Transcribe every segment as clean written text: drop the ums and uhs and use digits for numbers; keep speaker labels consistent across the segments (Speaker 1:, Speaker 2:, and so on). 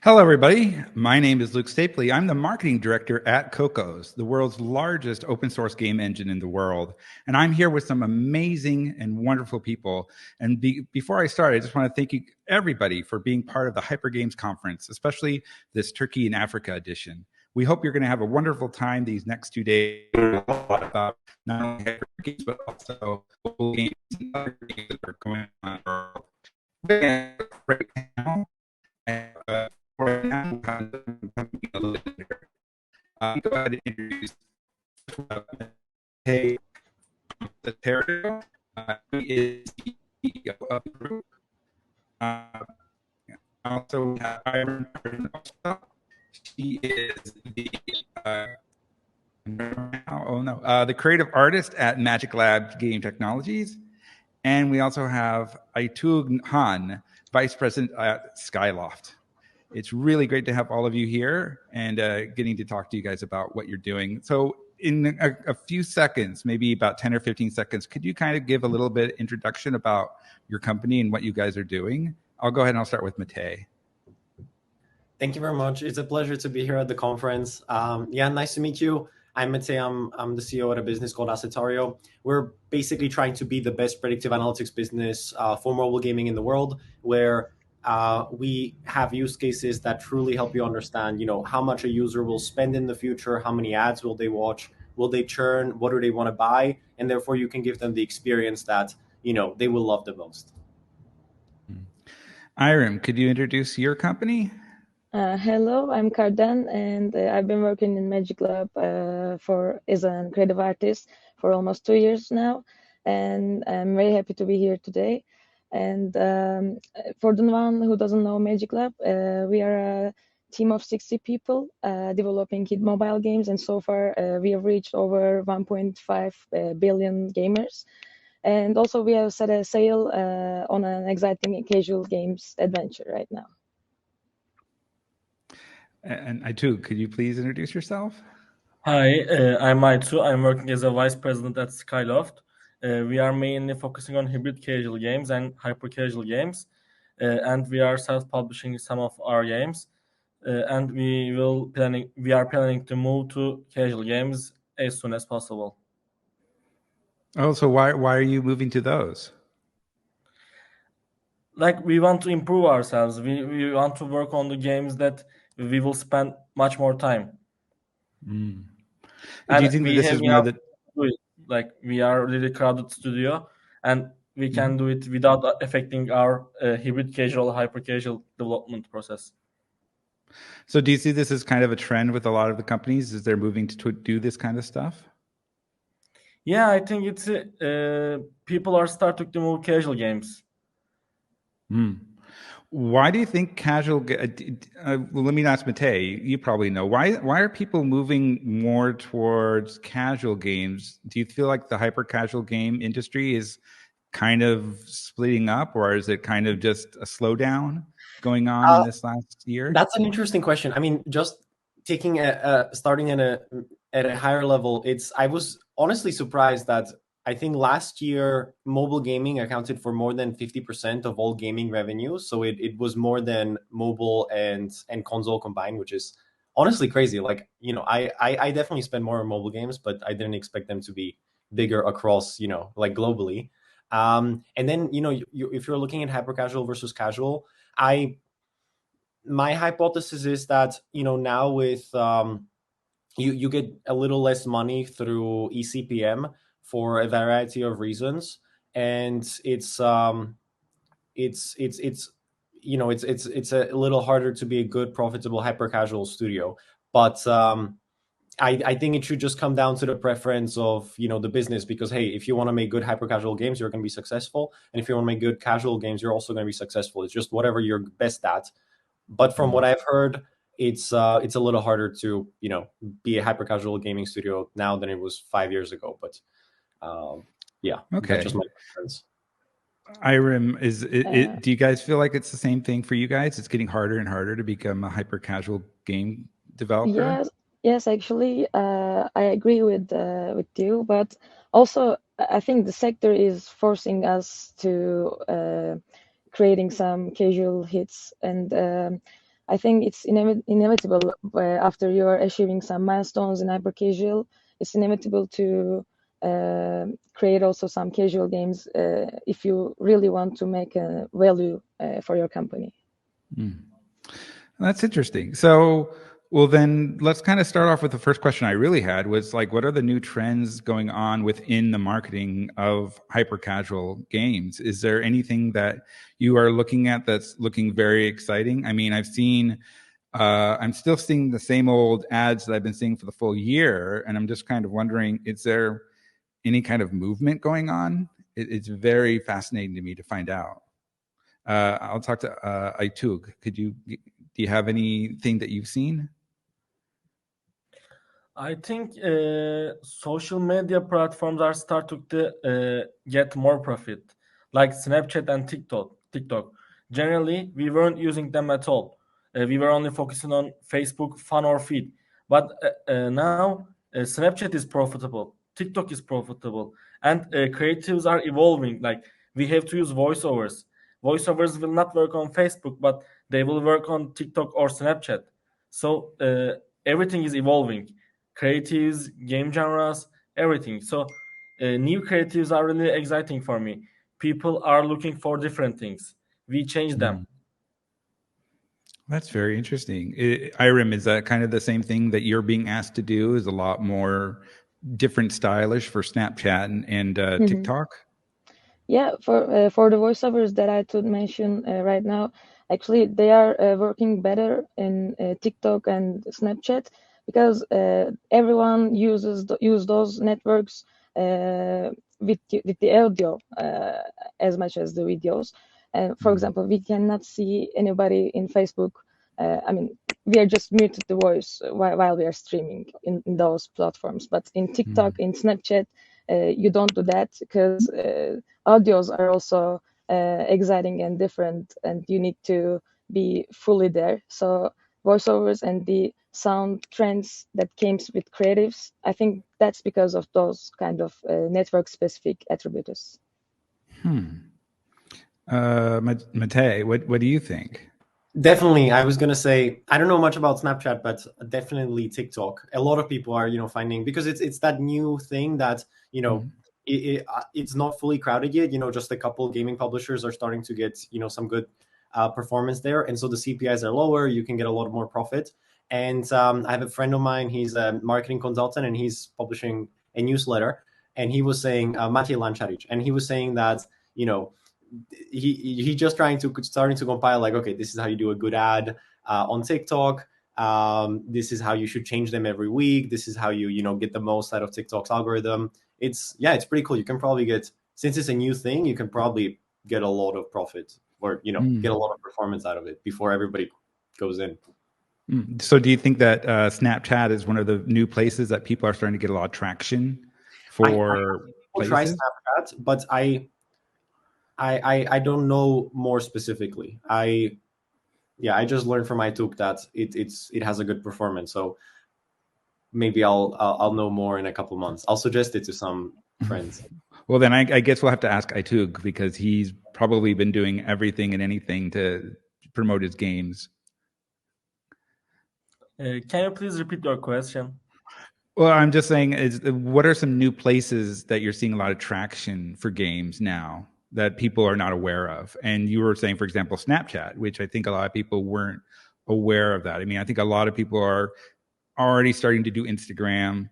Speaker 1: Hello, everybody. My name is Luke Stapley. I'm the marketing director at Cocos, the world's largest open source game engine in the world. And I'm here with some amazing and wonderful people. And before I start, I just want to thank you, everybody, for being part of the Hyper Games Conference, especially this Turkey and Africa edition. We hope you're going to have a wonderful time these next 2 days. A lot about not only Hyper Games, but also local games and other games that are going on in the world. Right now, right now, go ahead and introduce Matej Assetario. He is CEO of the group. Also, we have Irem Karden Öztop. She is the creative artist at Magiclab Game Technologies. And we also have Aytuğ Han, Vice President at Skyloft. It's really great to have all of you here and getting to talk to you guys about what you're doing. So in a few seconds, maybe about 10 or 15 seconds, could you kind of give a little bit introduction about your company and what you guys are doing? I'll go ahead and I'll start with Matej.
Speaker 2: Thank you very much. It's a pleasure to be here at the conference. Nice to meet you. I'm Matej. I'm the CEO at a business called Assetario. We're basically trying to be the best predictive analytics business for mobile gaming in the world, where we have use cases that truly help you understand, how much a user will spend in the future, how many ads will they watch, will they churn, what do they want to buy, and therefore you can give them the experience that, they will love the most.
Speaker 1: Irem, could you introduce your company?
Speaker 3: Hello, I'm Karden, and I've been working in Magiclab as a creative artist for almost 2 years now, and I'm very happy to be here today. And for the one who doesn't know Magiclab, we are a team of 60 people developing hit mobile games, and so far we have reached over 1.5 billion gamers. And also we have set a sail on an exciting casual games adventure right now.
Speaker 1: And Aytuğ, could you please introduce yourself?
Speaker 4: Hi, I'm Aytuğ. I'm working as a vice president at Skyloft. We are mainly focusing on hybrid casual games and hyper casual games, and we are self-publishing some of our games. And we are planning to move to casual games as soon as possible.
Speaker 1: Oh, so why are you moving to those?
Speaker 4: Like, we want to improve ourselves. We want to work on the games that we will spend much more time.
Speaker 1: Do you think that this is more that...
Speaker 4: Like, we are a really crowded studio, and we can do it without affecting our hybrid casual, hyper casual development process.
Speaker 1: So do you see this as kind of a trend with a lot of the companies as they're moving to do this kind of stuff?
Speaker 4: Yeah, I think it's people are starting to move casual games.
Speaker 1: Why do you think casual? Well, let me ask Matej. You probably know why are people moving more towards casual games? Do you feel like the hyper casual game industry is kind of splitting up, or is it kind of just a slowdown going on in this last year?
Speaker 2: That's an interesting question. I mean, just taking starting at a higher level, I was honestly surprised that I think last year mobile gaming accounted for more than 50% of all gaming revenue. So it was more than mobile and console combined, which is honestly crazy. Like, I definitely spend more on mobile games, but I didn't expect them to be bigger across, like globally. And then, if you're looking at hyper casual versus casual, my hypothesis is that, now with you get a little less money through eCPM for a variety of reasons, and it's a little harder to be a good profitable hyper casual studio. But I think it should just come down to the preference of the business, because hey, if you want to make good hyper casual games, you're going to be successful, and if you want to make good casual games, you're also going to be successful. It's just whatever you're best at. But from what I've heard, it's a little harder to be a hyper casual gaming studio now than it was 5 years ago. But okay, that's just my preference.
Speaker 1: Irem, do you guys feel like it's the same thing for you guys? It's getting harder and harder to become a hyper casual game developer.
Speaker 3: Yes, actually, I agree with you, but also I think the sector is forcing us to creating some casual hits, and I think it's inevitable after you are achieving some milestones in hyper casual. It's inevitable to create also some casual games if you really want to make a value for your company.
Speaker 1: That's interesting. So, well, then let's kind of start off with the first question I really had was like, what are the new trends going on within the marketing of hyper casual games? Is there anything that you are looking at that's looking very exciting? I mean, I'm still seeing the same old ads that I've been seeing for the full year. And I'm just kind of wondering, is there any kind of movement going on? It's very fascinating to me to find out. I'll talk to Aytuğ. Do you have anything that you've seen?
Speaker 4: I think social media platforms are starting to get more profit, like Snapchat and TikTok. Generally, we weren't using them at all. We were only focusing on Facebook, fun or feed. But now Snapchat is profitable, TikTok is profitable, and creatives are evolving. Like we have to use voiceovers. Voiceovers will not work on Facebook, but they will work on TikTok or Snapchat. So everything is evolving. Creatives, game genres, everything. So new creatives are really exciting for me. People are looking for different things. We change them.
Speaker 1: That's very interesting. Irem, is that kind of the same thing that you're being asked to do? Is a lot more different stylish for Snapchat and TikTok?
Speaker 3: Yeah, for the voiceovers that I could mention right now, actually they are working better in TikTok and Snapchat because everyone use those networks with the audio as much as the videos. For example, we cannot see anybody in Facebook. I mean, we are just muted the voice while we are streaming in those platforms. But in TikTok, in Snapchat, you don't do that because audios are also exciting and different, and you need to be fully there. So voiceovers and the sound trends that came with creatives, I think that's because of those kind of network-specific attributes.
Speaker 1: Matej, what do you think?
Speaker 2: Definitely, I was gonna say I don't know much about Snapchat, but definitely TikTok. A lot of people are finding, because it's that new thing that it's not fully crowded yet. Just a couple gaming publishers are starting to get some good performance there, and so the CPIs are lower. You can get a lot more profit. And I have a friend of mine. He's a marketing consultant, and he's publishing a newsletter. And he was saying Matej Novak, and he was saying that he just starting to compile, like, okay, this is how you do a good ad on TikTok. This is how you should change them every week. This is how you get the most out of TikTok's algorithm. It's pretty cool. You can probably get, since it's a new thing, you can probably get a lot of profit or get a lot of performance out of it before everybody goes in.
Speaker 1: So do you think that Snapchat is one of the new places that people are starting to get a lot of traction for?
Speaker 2: I try Snapchat, but I don't know more specifically. I just learned from Aytuğ that it has a good performance. So maybe I'll know more in a couple months. I'll suggest it to some friends.
Speaker 1: Well, then I guess we'll have to ask Aytuğ, because he's probably been doing everything and anything to promote his games.
Speaker 4: Can you please repeat your question?
Speaker 1: Well, I'm just saying, what are some new places that you're seeing a lot of traction for games now that people are not aware of? And you were saying, for example, Snapchat, which I think a lot of people weren't aware of that. I mean, I think a lot of people are already starting to do Instagram.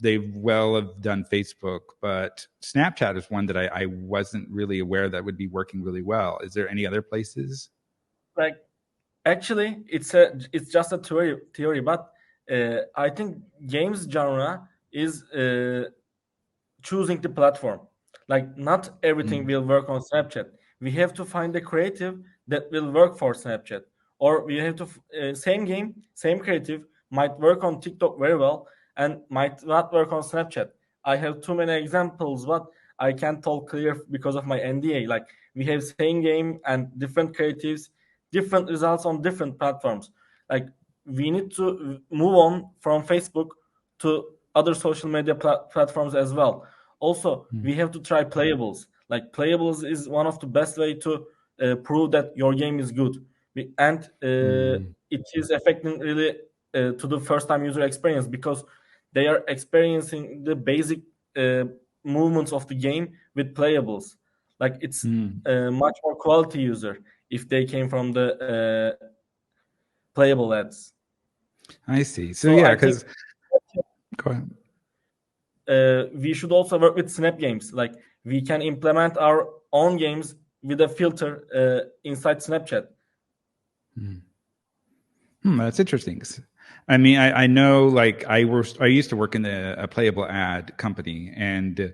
Speaker 1: They've well have done Facebook, but Snapchat is one that I wasn't really aware that would be working really well. Is there any other places?
Speaker 4: Like, actually, it's just a theory, but I think games genre is choosing the platform. Like, not everything will work on Snapchat. We have to find a creative that will work for Snapchat, or we have to same game, same creative might work on TikTok very well and might not work on Snapchat. I have too many examples, but I can't talk clear because of my NDA. Like, we have same game and different creatives, different results on different platforms. Like, we need to move on from Facebook to other social media platforms as well. Also, we have to try playables. Like, playables is one of the best way to prove that your game is good, It is affecting really to the first-time user experience, because they are experiencing the basic movements of the game with playables. Like it's much more quality user if they came from the playable ads.
Speaker 1: I see. So yeah, because go ahead.
Speaker 4: We should also work with Snap Games. Like we can implement our own games with a filter inside Snapchat.
Speaker 1: That's interesting. I mean, I know, like I used to work in a playable ad company, and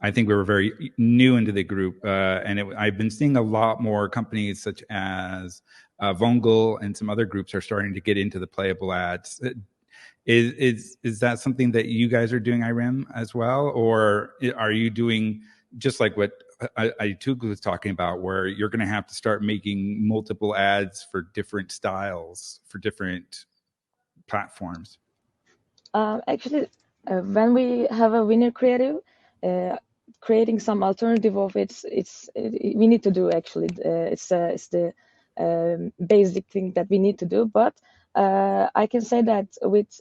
Speaker 1: I think we were very new into the group, and I've been seeing a lot more companies such as Vongel and some other groups are starting to get into the playable ads. Is that something that you guys are doing, Irem, as well, or are you doing just like what Aytuğ was talking about, where you're going to have to start making multiple ads for different styles for different platforms?
Speaker 3: Actually, when we have a winner creative, creating some alternative of we need to do actually. It's the basic thing that we need to do. But I can say that with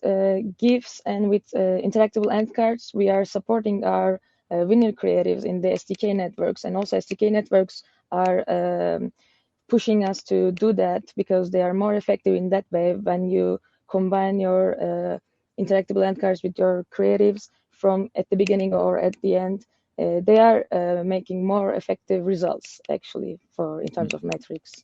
Speaker 3: GIFs and with interactable end cards, we are supporting our winner creatives in the SDK networks, and also SDK networks are pushing us to do that because they are more effective in that way. When you combine your interactable end cards with your creatives from at the beginning or at the end, they are making more effective results actually in terms of metrics.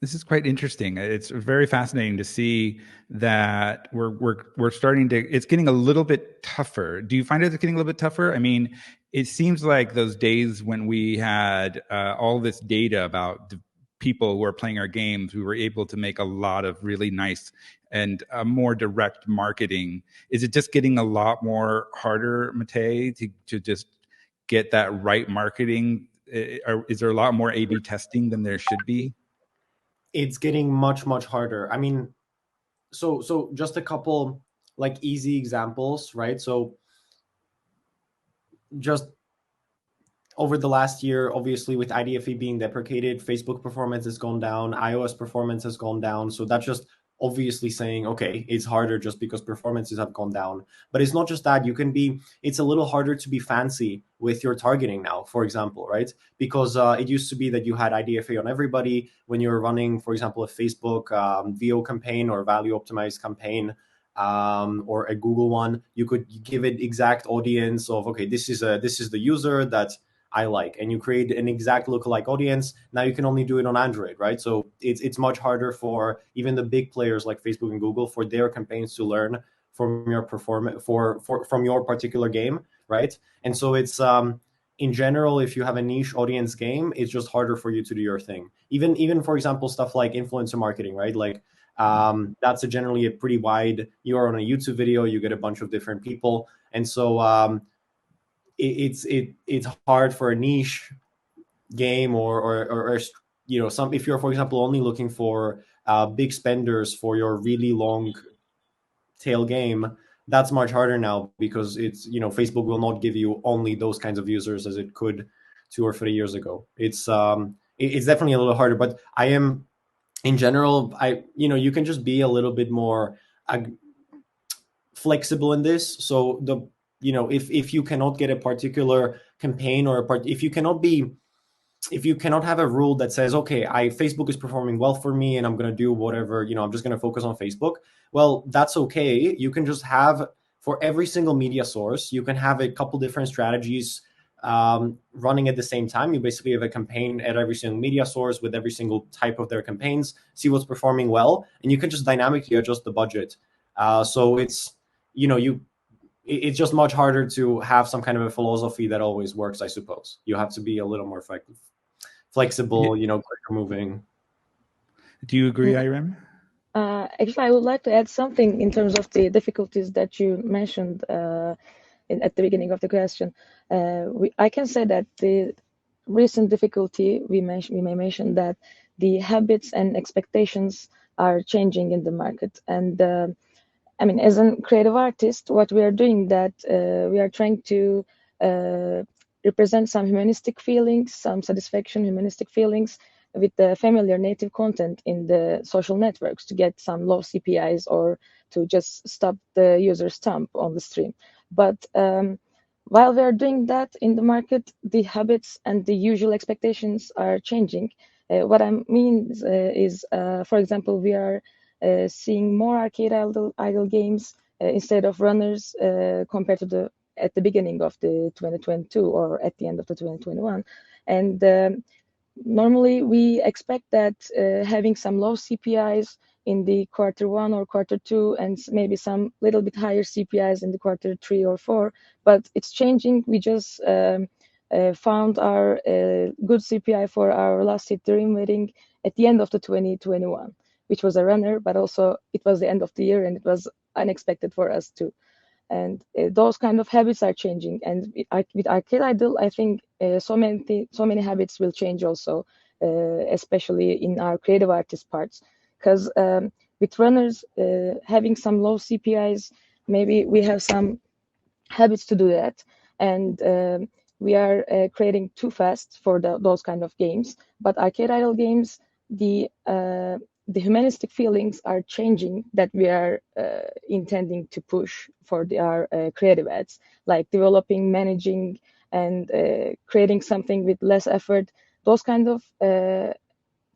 Speaker 1: This is quite interesting. It's very fascinating to see that we're starting to. It's getting a little bit tougher. Do you find it's getting a little bit tougher? I mean, it seems like those days when we had all this data about the people who are playing our games, we were able to make a lot of really nice and more direct marketing. Is it just getting a lot more harder, Matej, to just get that right marketing? Or is there a lot more A/B testing than there should be?
Speaker 2: It's getting much harder. I mean, so just a couple like easy examples, right? So just over the last year, obviously with IDFA being deprecated, Facebook performance has gone down, iOS performance has gone down. So that's just obviously saying, okay, it's harder just because performances have gone down. But it's not just that. It's a little harder to be fancy with your targeting now, for example, right? Because it used to be that you had IDFA on everybody when you were running, for example, a Facebook VO campaign or value optimized campaign, or a Google one. You could give it exact audience of, okay, this is the user that I like, and you create an exact lookalike audience. Now you can only do it on Android, right? So it's much harder for even the big players like Facebook and Google for their campaigns to learn from your performance from your particular game, right? And so it's in general, if you have a niche audience game, it's just harder for you to do your thing. Even for example, stuff like influencer marketing, right? Like that's generally a pretty wide. You're on a YouTube video, you get a bunch of different people, and so it's hard for a niche game or some, if you're, for example, only looking for big spenders for your really long tail game. That's much harder now because it's Facebook will not give you only those kinds of users as it could 2 or 3 years ago. It's definitely a little harder, but I am in general, you can just be a little bit more flexible in this. So if you cannot get a particular campaign if you cannot have a rule that says, okay, Facebook is performing well for me and I'm going to do whatever, I'm just going to focus on Facebook. Well, that's okay. You can just have, for every single media source, you can have a couple different strategies running at the same time. You basically have a campaign at every single media source with every single type of their campaigns, see what's performing well, and you can just dynamically adjust the budget. So it's, it's just much harder to have some kind of a philosophy that always works, I suppose. You have to be a little more flexible, quicker moving.
Speaker 1: Do you agree, Irem?
Speaker 3: Actually, I would like to add something in terms of the difficulties that you mentioned at the beginning of the question. I can say that the recent difficulty we may mention that the habits and expectations are changing in the market. And I mean, as a creative artist, what we are doing that we are trying to represent some humanistic feelings, some satisfaction, humanistic feelings with the familiar native content in the social networks to get some low CPIs or to just stop the user's thumb on the stream. But while we are doing that in the market, the habits and the usual expectations are changing. What I mean is, for example, we are seeing more arcade idle games instead of runners compared to at the beginning of the 2022 or at the end of the 2021. And normally we expect that having some low CPIs in the quarter 1 or quarter 2 and maybe some little bit higher CPIs in the quarter 3 or 4, but it's changing. We just found our good CPI for our last hit Dream Wedding at the end of the 2021, which was a runner, but also it was the end of the year and it was unexpected for us too. And those kind of habits are changing. And with Arcade Idol, I think so many habits will change also, especially in our creative artist parts. Because with runners, having some low CPIs, maybe we have some habits to do that. And we are creating too fast for those kind of games. But Arcade Idol games, the humanistic feelings are changing that we are intending to push for our creative ads, like developing, managing, and creating something with less effort. Those kind of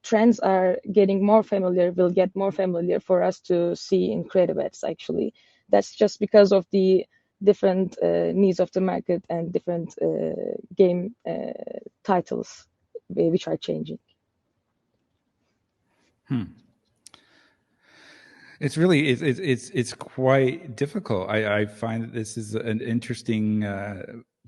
Speaker 3: trends are getting more familiar, will get more familiar for us to see in creative ads, actually. That's just because of the different needs of the market and different game titles which are changing.
Speaker 1: It's really it's quite difficult. I find that this is an interesting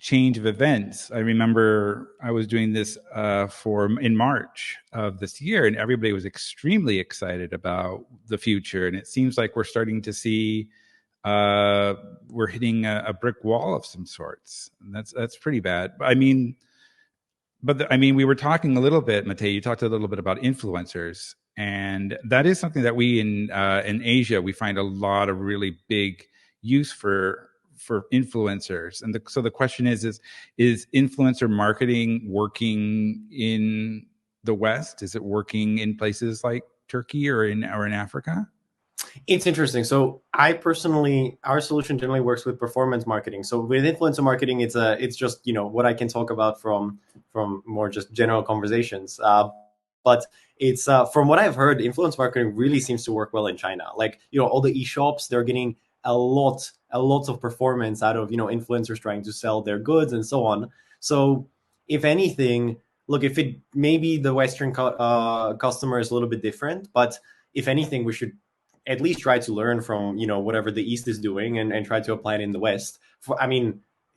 Speaker 1: change of events. I remember I was doing this in March of this year, and everybody was extremely excited about the future. And it seems like we're starting to see we're hitting a brick wall of some sorts. And that's pretty bad. I mean, we were talking a little bit, Matej. You talked a little bit about influencers. And that is something that we in Asia, we find a lot of really big use for influencers. And so the question is influencer marketing working in the West? Is it working in places like Turkey or in Africa?
Speaker 2: It's interesting. So our solution generally works with performance marketing. So with influencer marketing, it's just, what I can talk about from more just general conversations. But it's from what I've heard, influence marketing really seems to work well in China. Like, all the e-shops, they're getting a lot of performance out of, influencers trying to sell their goods and so on. So if anything, look, if it maybe the Western customer is a little bit different, but if anything, we should at least try to learn from, whatever the East is doing and try to apply it in the West.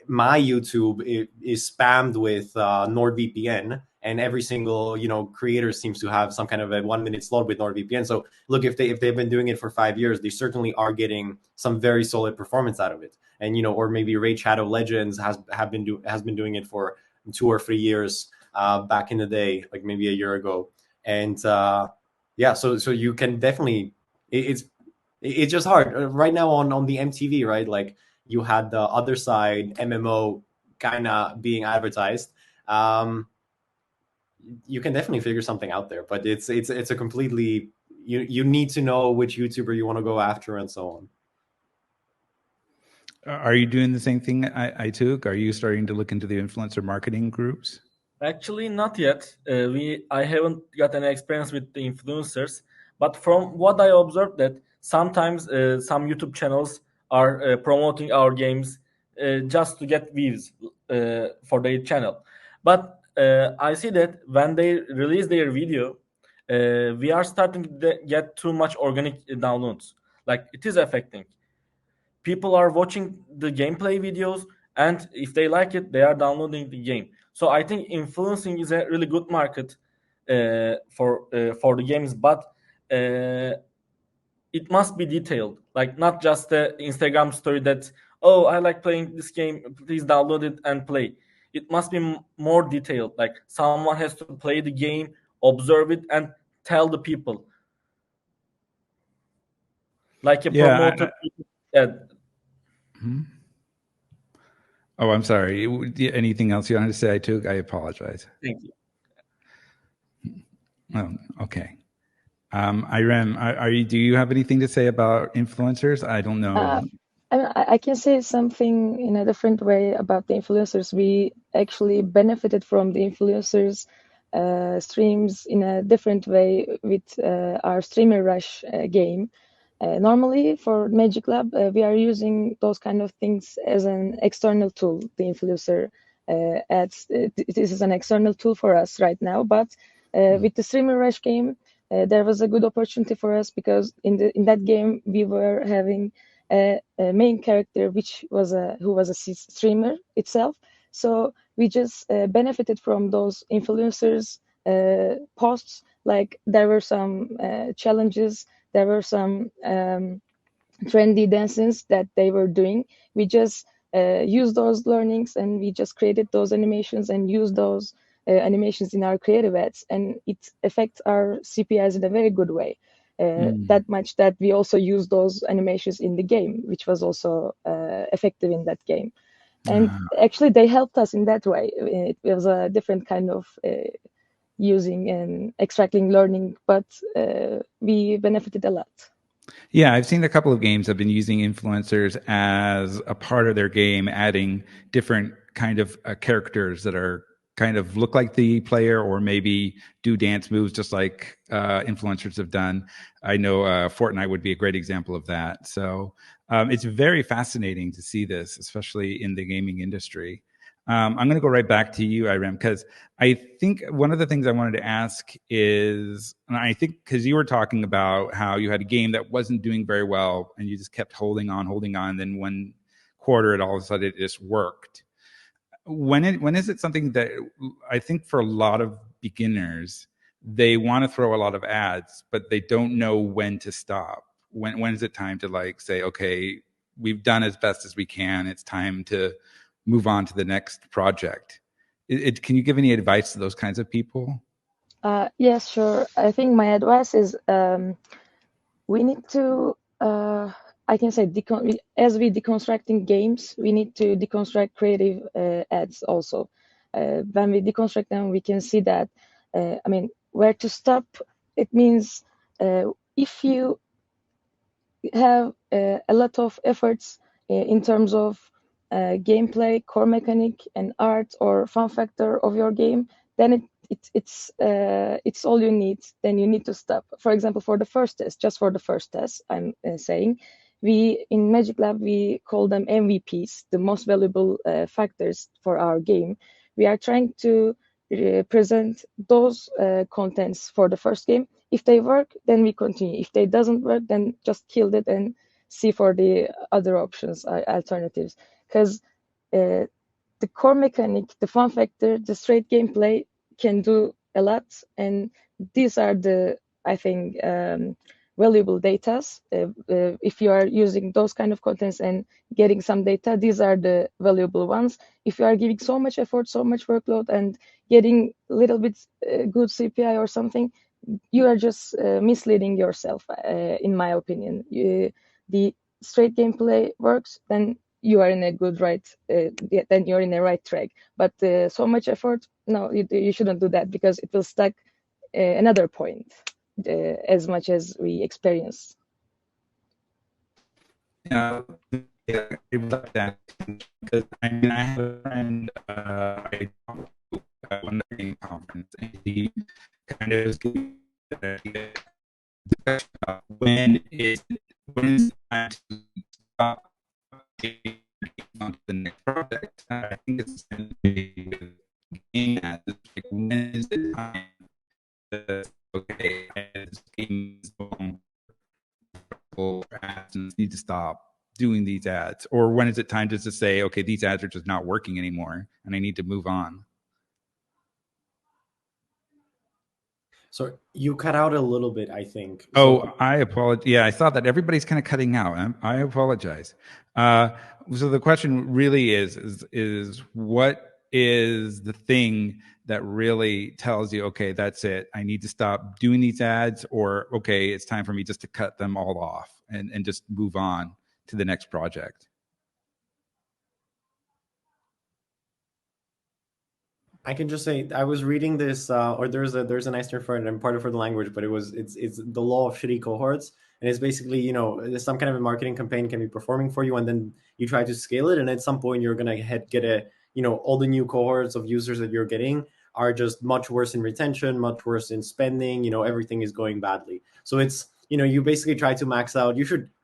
Speaker 2: My YouTube is spammed with NordVPN, and every single creator seems to have some kind of a 1-minute slot with NordVPN. So look, if they've been doing it for 5 years, they certainly are getting some very solid performance out of it. And or maybe Raid Shadow Legends has been doing it for 2 or 3 years back in the day, like maybe a year ago. And so you can definitely, it's just hard right now on the MTV, right? Like, you had the other side MMO kind of being advertised. You can definitely figure something out there, but it's a completely, you need to know which YouTuber you want to go after and so on.
Speaker 1: Are you doing the same thing, Aytuğ? Are you starting to look into the influencer marketing groups?
Speaker 4: Actually, not yet. I haven't got any experience with the influencers, but from what I observed, that sometimes some YouTube channels are promoting our games just to get views for their channel. But I see that when they release their video, we are starting to get too much organic downloads. Like, it is affecting. People are watching the gameplay videos, and if they like it, they are downloading the game. So I think influencing is a really good market for the games, but it must be detailed. Like, not just the Instagram story that, oh, I like playing this game, please download it and play. It must be more detailed. Like, someone has to play the game, observe it, and tell the people. Like a promoter.
Speaker 1: Oh, I'm sorry. Anything else you wanted to say, Aytuğ? I apologize.
Speaker 4: Thank you.
Speaker 1: Oh, okay. Irem, do you have anything to say about influencers? I don't know.
Speaker 3: I can say something in a different way about the influencers. We actually benefited from the influencers streams in a different way with our Streamer Rush game. Normally for Magiclab, we are using those kind of things as an external tool. The influencer ads, this is an external tool for us right now. But with the Streamer Rush game, there was a good opportunity for us because in that game we were having a main character who was a streamer itself. So we just benefited from those influencers posts. Like there were some challenges, there were some trendy dances that they were doing. We just used those learnings and we just created those animations and used those animations in our creative ads, and it affects our CPIs in a very good way. That much that we also use those animations in the game, which was also effective in that game. And actually, they helped us in that way. It was a different kind of using and extracting learning, but we benefited a lot.
Speaker 1: Yeah, I've seen a couple of games that have been using influencers as a part of their game, adding different kind of characters that are kind of look like the player or maybe do dance moves just like influencers have done. I know Fortnite would be a great example of that. So it's very fascinating to see this, especially in the gaming industry. I'm going to go right back to you, Irem, because I think one of the things I wanted to ask is, and I think because you were talking about how you had a game that wasn't doing very well and you just kept holding on, then one quarter it all of a sudden it just worked. When is it something that I think for a lot of beginners, they want to throw a lot of ads, but they don't know when to stop? When is it time to like say, okay, we've done as best as we can. It's time to move on to the next project. Can you give any advice to those kinds of people?
Speaker 3: Yes, sure. I think my advice is we need to I can say as we deconstructing games, we need to deconstruct creative ads also. When we deconstruct them, we can see that, where to stop. It means if you have a lot of efforts in terms of gameplay, core mechanic, and art or fun factor of your game, then it's all you need. Then you need to stop. For example, for the first test, just for the first test, I'm saying, we in Magiclab we call them MVPs, the most valuable factors for our game. We are trying to present those contents for the first game. If they work, then we continue. If they doesn't work, then just kill it and see for the other options, alternatives. Because the core mechanic, the fun factor, the straight gameplay can do a lot, and these are the, I think, valuable data. If you are using those kind of contents and getting some data, these are the valuable ones. If you are giving so much effort, so much workload, and getting a little bit good CPI or something, you are just misleading yourself, in my opinion. The straight gameplay works, then you are in a good then you're in the right track. But so much effort, no, you shouldn't do that, because it will stuck another point as much as we experience.
Speaker 1: Yeah, I love that, because I have a friend I talked to at one game conference, and he kind of was giving when is it time to stop on to the next project. I think it's going to be with game ads. Like, when is it time to, okay, this game is going ads and need to stop doing these ads? Or when is it time just to say, okay, these ads are just not working anymore and I need to move on?
Speaker 2: So you cut out a little bit, I think.
Speaker 1: Oh, I apologize. Yeah, I saw that everybody's kind of cutting out. I apologize. So the question really is what is the thing that really tells you, okay, that's it, I need to stop doing these ads, or okay, it's time for me just to cut them all off and just move on to the next project?
Speaker 2: I can just say I was reading this, or there's a nice term for it. I'm part of for the language, but it's the law of shitty cohorts, and it's basically some kind of a marketing campaign can be performing for you, and then you try to scale it, and at some point you're gonna get a all the new cohorts of users that you're getting are just much worse in retention, much worse in spending. Everything is going badly. So it's you basically try to max out.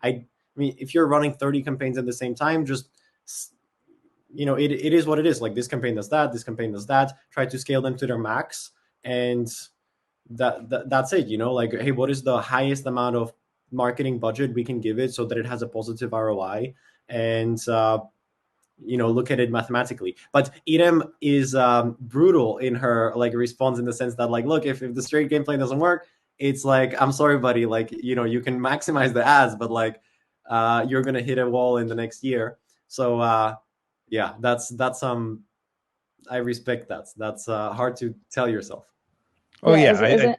Speaker 2: I mean, if you're running 30 campaigns at the same time, just it is what it is. Like this campaign does that, this campaign does that. Try to scale them to their max, and that's it. Like, hey, what is the highest amount of marketing budget we can give it so that it has a positive ROI, and look at it mathematically. But Irem is brutal in her response, in the sense that look, if the straight gameplay doesn't work, it's like, I'm sorry, buddy. You can maximize the ads, but you're gonna hit a wall in the next year. So yeah, that's I respect that. That's hard to tell yourself.
Speaker 1: Oh yeah,
Speaker 3: sorry,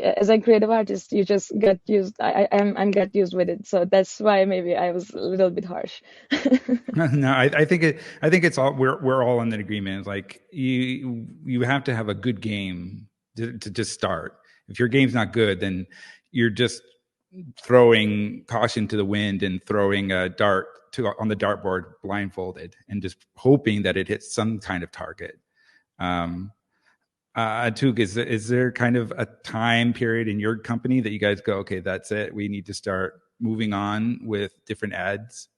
Speaker 3: as a creative artist, you just get used. I'm get used with it, so that's why maybe I was a little bit harsh.
Speaker 1: No, I think it's all, we're all in agreement. Like you have to have a good game to just start. If your game's not good, then you're just throwing caution to the wind and throwing a dart on the dartboard blindfolded and just hoping that it hits some kind of target. Aytuğ, is there kind of a time period in your company that you guys go, okay, that's it, we need to start moving on with different ads?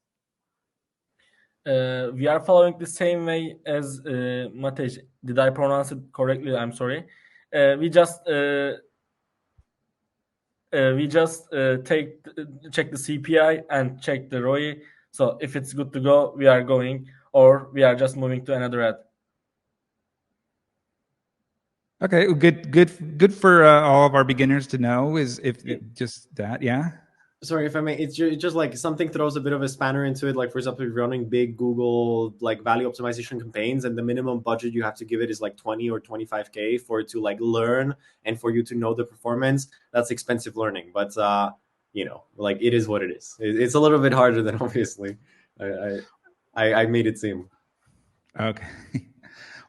Speaker 4: We are following the same way as Matej. Did I pronounce it correctly? I'm sorry. We just check the CPI and check the ROI. So if it's good to go, we are going, or we are just moving to another ad.
Speaker 1: Okay, good for all of our beginners to know. Just that, yeah.
Speaker 2: Sorry if I may. It's just like something throws a bit of a spanner into it. Like, for example, if you're running big Google value optimization campaigns, and the minimum budget you have to give it is 20 or 25K for it to learn and for you to know the performance. That's expensive learning, but it is what it is. It's a little bit harder than obviously I made it seem.
Speaker 1: Okay.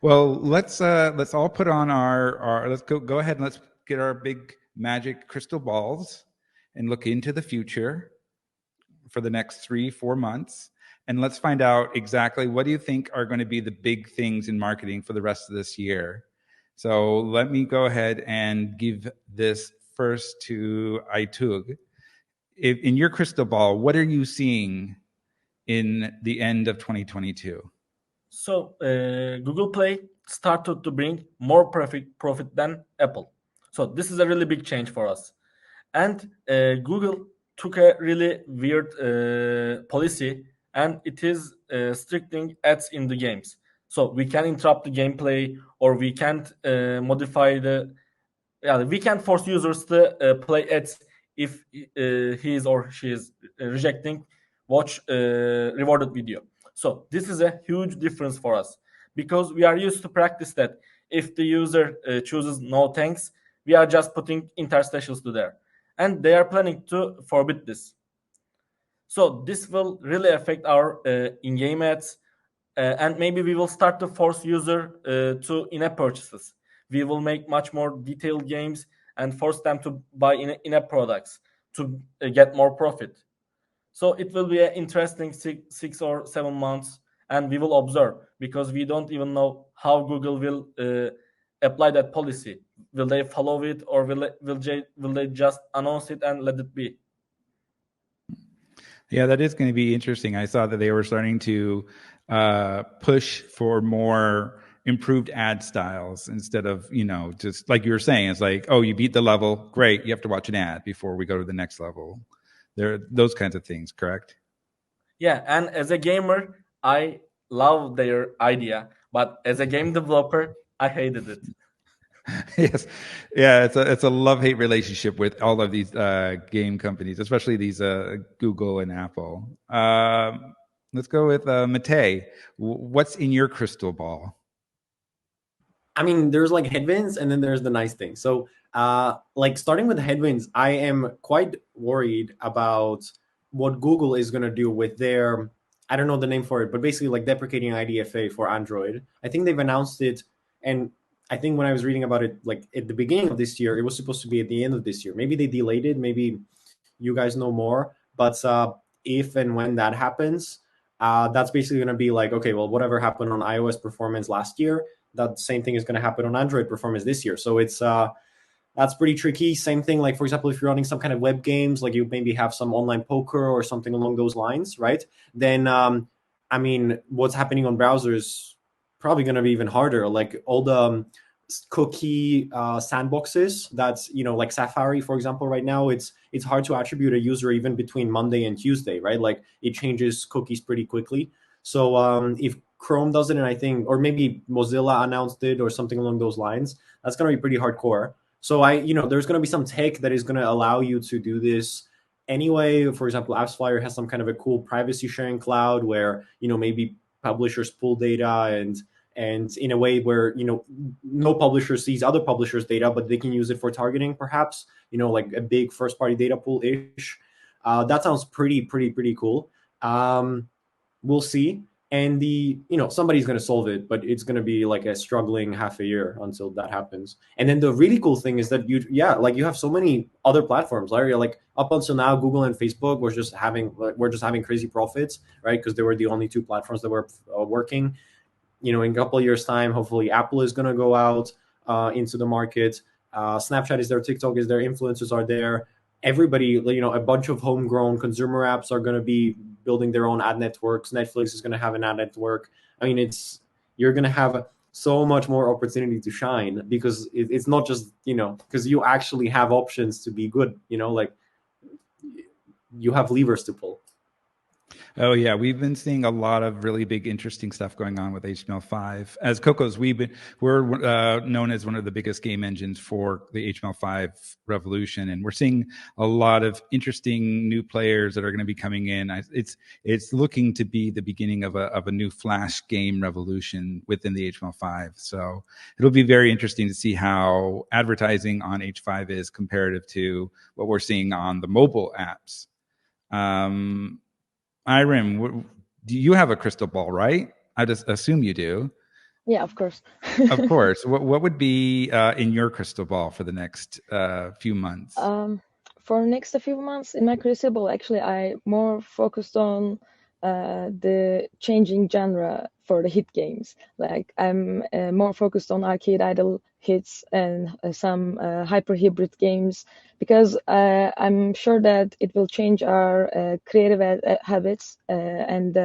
Speaker 1: Well, let's all put on our let's go ahead and let's get our big magic crystal balls and look into the future for the next 3-4 months. And let's find out exactly what do you think are going to be the big things in marketing for the rest of this year. So let me go ahead and give this first to Aytuğ. In your crystal ball, what are you seeing in the end of 2022?
Speaker 4: So Google Play started to bring more profit than Apple. So this is a really big change for us. And Google took a really weird policy, and it is restricting ads in the games. So we can interrupt the gameplay, or we can't modify we can't force users to play ads if he is or she is rejecting watch rewarded video. So this is a huge difference for us, because we are used to practice that if the user chooses no thanks, we are just putting interstitials to there. And they are planning to forbid this. So this will really affect our in-game ads, and maybe we will start to force user to in-app purchases. We will make much more detailed games and force them to buy in-app products to get more profit. So it will be an interesting 6 or 7 months, and we will observe, because we don't even know how Google will apply that policy. Will they follow it, or will they just announce it and let it be?
Speaker 1: Yeah, that is going to be interesting. I saw that they were starting to push for more improved ad styles instead of, just like you were saying, it's like, oh, you beat the level, great, you have to watch an ad before we go to the next level. There are those kinds of things, correct?
Speaker 4: Yeah, and as a gamer, I love their idea, but as a game developer, I hated it.
Speaker 1: Yes, yeah, it's a love-hate relationship with all of these game companies, especially these Google and Apple. Let's go with Matej. What's in your crystal ball?
Speaker 2: I mean, there's headwinds, and then there's the nice thing. So starting with the headwinds, I am quite worried about what Google is going to do with their I don't know the name for it, but basically like deprecating IDFA for Android. I think they've announced it, and I think when I was reading about it, like at the beginning of this year, it was supposed to be at the end of this year. Maybe they delayed it. Maybe you guys know more. But if and when that happens, that's basically going to be like, okay, well, whatever happened on iOS performance last year, that same thing is going to happen on Android performance this year. So it's that's pretty tricky. Same thing, like for example, if you're running some kind of web games, like you maybe have some online poker or something along those lines, right? Then I mean, what's happening on browsers probably going to be even harder. Like all the cookie sandboxes, that's, you know, like Safari, for example, right now it's hard to attribute a user even between Monday and Tuesday, right? Like it changes cookies pretty quickly. So if Chrome does it, and I think, or maybe Mozilla announced it or something along those lines, that's going to be pretty hardcore. So there's going to be some tech that is going to allow you to do this anyway. For example, AppsFlyer has some kind of a cool privacy sharing cloud where, maybe publishers pull data and in a way where, no publisher sees other publishers' data, but they can use it for targeting, perhaps, like a big first party data pool ish. That sounds pretty cool. We'll see. And somebody's going to solve it, but it's going to be like a struggling half a year until that happens. And then the really cool thing is that you have so many other platforms, Larry. Like up until now, Google and Facebook were just having crazy profits, right? Because they were the only two platforms that were working. In a couple of years' time, hopefully Apple is going to go out into the market. Snapchat is there, TikTok is there, influencers are there. Everybody, a bunch of homegrown consumer apps are going to be building their own ad networks. Netflix is going to have an ad network. I mean, you're going to have so much more opportunity to shine because it's not just, because you actually have options to be good, like you have levers to pull.
Speaker 1: Oh yeah, we've been seeing a lot of really big, interesting stuff going on with HTML5. As Cocos, we're known as one of the biggest game engines for the HTML5 revolution, and we're seeing a lot of interesting new players that are going to be coming in. It's looking to be the beginning of a new Flash game revolution within the HTML5. So it'll be very interesting to see how advertising on H5 is comparative to what we're seeing on the mobile apps. Irem, do you have a crystal ball, right? I just assume you do.
Speaker 3: Yeah, of course.
Speaker 1: Of course. What would be in your crystal ball for the next few months?
Speaker 3: For next few months in my crystal ball, actually, I more focused on the changing genre for the hit games. Like I'm more focused on arcade idle hits and some hyper hybrid games, because I'm sure that it will change our creative habits. And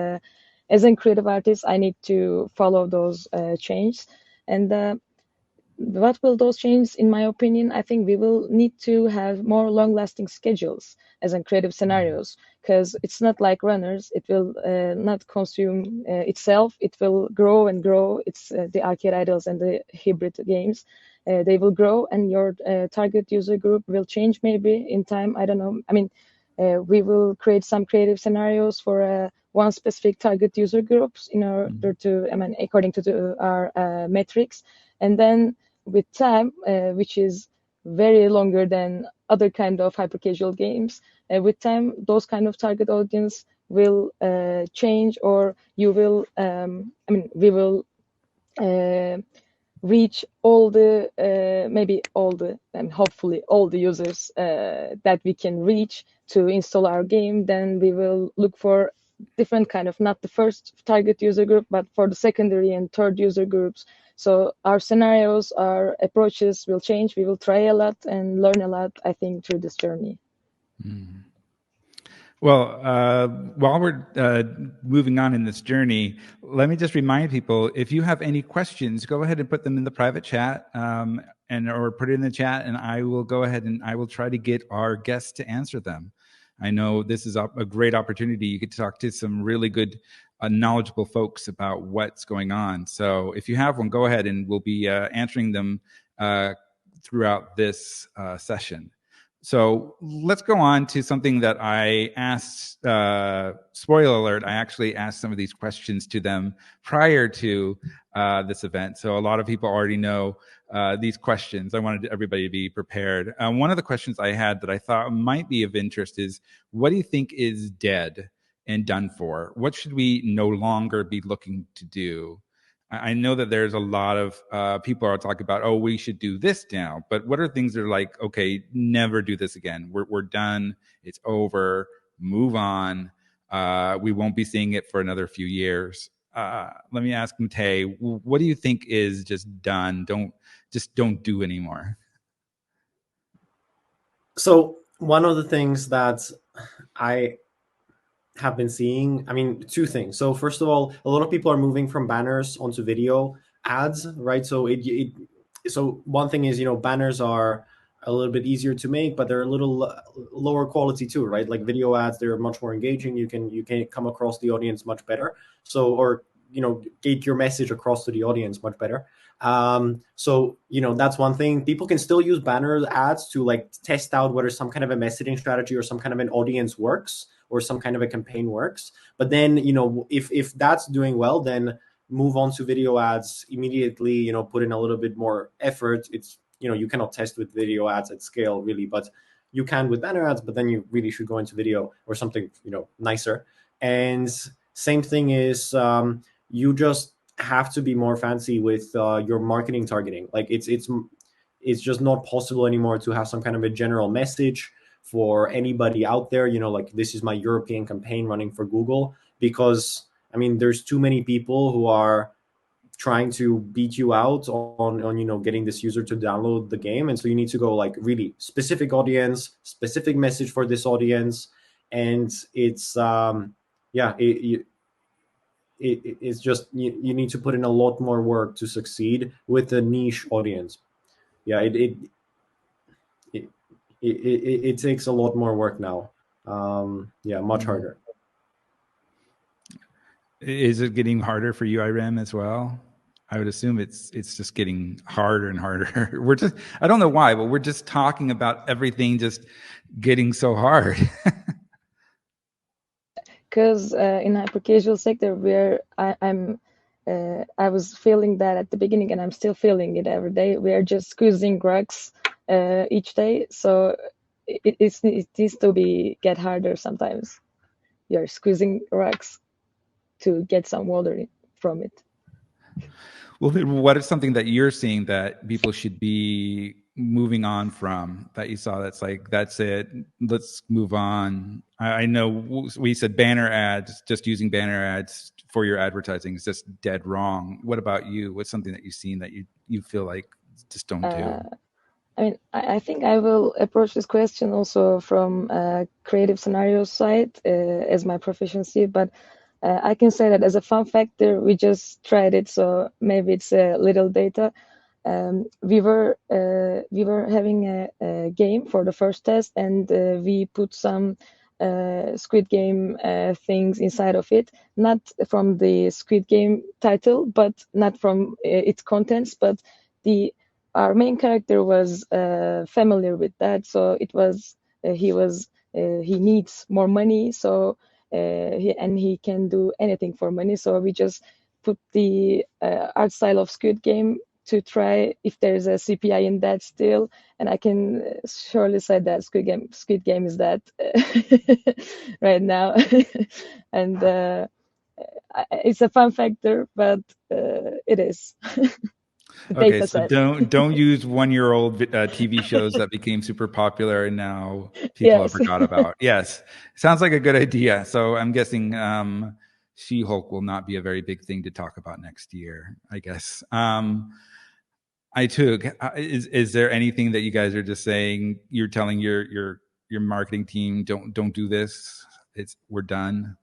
Speaker 3: as a creative artist, I need to follow those changes. And what will those change? In my opinion, I think we will need to have more long-lasting schedules as in creative scenarios, because it's not like runners. It will not consume itself. It will grow and grow. It's the arcade idols and the hybrid games. They will grow, and your target user group will change maybe in time. I don't know. I mean, we will create some creative scenarios for one specific target user groups in order to, according to our metrics. And then with time, which is very longer than other kind of hyper casual games, with time, those kind of target audience will change, or you will, we will reach all the, maybe all the, and hopefully all the users that we can reach to install our game. Then we will look for different kind of, not the first target user group, but for the secondary and third user groups. So our scenarios, our approaches will change. We will try a lot and learn a lot, I think, through this journey.
Speaker 1: Well, while we're moving on in this journey, let me just remind people, if you have any questions, go ahead and put them in the private chat or put it in the chat, and I will go ahead and I will try to get our guests to answer them. I know this is a great opportunity. You get to talk to some really good, knowledgeable folks about what's going on. So if you have one, go ahead, and we'll be answering them throughout this session. So let's go on to something that I asked, spoiler alert, I actually asked some of these questions to them prior to this event. So a lot of people already know these questions. I wanted everybody to be prepared. One of the questions I had that I thought might be of interest is, what do you think is dead and done for? What should we no longer be looking to do? I know that there's a lot of people are talking about, oh, we should do this now. But what are things that are like, okay, never do this again. We're done. It's over. Move on. We won't be seeing it for another few years. Let me ask Matej, what do you think is just done? Don't do anymore.
Speaker 2: So one of the things that I have been seeing, I mean, two things. So first of all, a lot of people are moving from banners onto video ads, right? So so one thing is, banners are a little bit easier to make, but they're a little lower quality too, right? Like video ads, they're much more engaging. You can come across the audience much better. So, or get your message across to the audience much better. So that's one thing. People can still use banner ads to like test out whether some kind of a messaging strategy or some kind of an audience works, or some kind of a campaign works. But then, if that's doing well, then move on to video ads immediately, put in a little bit more effort. It's, you cannot test with video ads at scale really, but you can with banner ads, but then you really should go into video or something, nicer. And same thing is, you just have to be more fancy with your marketing targeting. Like it's just not possible anymore to have some kind of a general message for anybody out there, like this is my European campaign running for Google, because I mean, there's too many people who are trying to beat you out on getting this user to download the game. And so you need to go like really specific audience, specific message for this audience. And it's, it's just, you need to put in a lot more work to succeed with a niche audience. Yeah, it takes a lot more work now. Much harder.
Speaker 1: Is it getting harder for you, Irem, as well? I would assume it's just getting harder and harder. I don't know why, but we're just talking about everything just getting so hard.
Speaker 3: Because in hyper casual sector, where I was feeling that at the beginning, and I'm still feeling it every day. We are just squeezing rugs each day, so it needs to get harder sometimes. You're squeezing rugs to get some water from it.
Speaker 1: Well, what is something that you're seeing that people should be moving on from, that you saw that's like, that's it, let's move on? I know we said banner ads, just using banner ads for your advertising is just dead wrong. What about you? What's something that you've seen that you feel like just don't do?
Speaker 3: I mean, I think I will approach this question also from creative scenarios side as my proficiency, but I can say that as a fun factor, we just tried it, so maybe it's a little data. We were having a game for the first test, and we put some Squid Game things inside of it, not from the Squid Game title, but not from its contents, but our main character was familiar with that, so it was he needs more money, so he can do anything for money. So we just put the art style of Squid Game to try if there's a CPI in that still, and I can surely say that Squid Game is that right now, and it's a fun factor, but it is.
Speaker 1: Okay, so don't use 1-year-old TV shows that became super popular and now people have forgot about. Yes, sounds like a good idea. So I'm guessing She-Hulk will not be a very big thing to talk about next year, I guess. Aytuğ, is there anything that you guys are just saying, you're telling your marketing team, don't do this, we're done?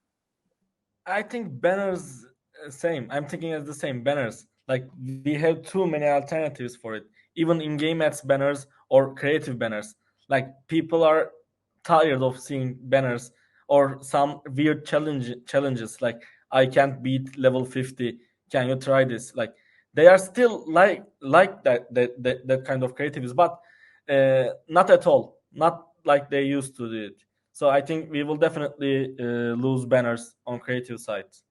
Speaker 4: I think banners, same. I'm thinking as the same, banners. Like, we have too many alternatives for it. Even in-game ads banners or creative banners. Like, people are tired of seeing banners or some weird challenges. Like, I can't beat level 50. Can you try this? Like, they are still like that kind of creatives, but not at all. Not like they used to do it. So I think we will definitely lose banners on creative sites.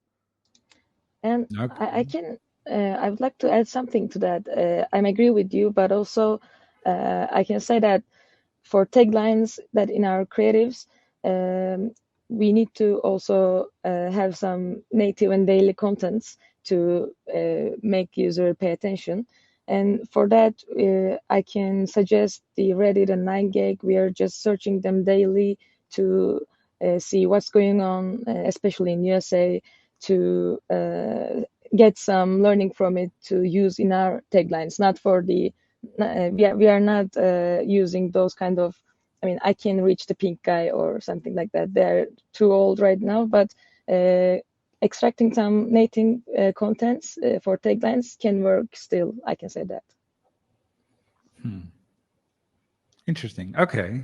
Speaker 3: And okay. I would like to add something to that. I agree with you, but also I can say that for taglines that in our creatives, we need to also have some native and daily contents to make user pay attention. And for that, I can suggest the Reddit and 9gag. We are just searching them daily to see what's going on, especially in USA, to get some learning from it to use in our taglines. Not for the, we are not using those kind of, I mean, I can reach the pink guy or something like that. They're too old right now, but extracting some native contents for taglines can work still. I can say that.
Speaker 1: Interesting. Okay.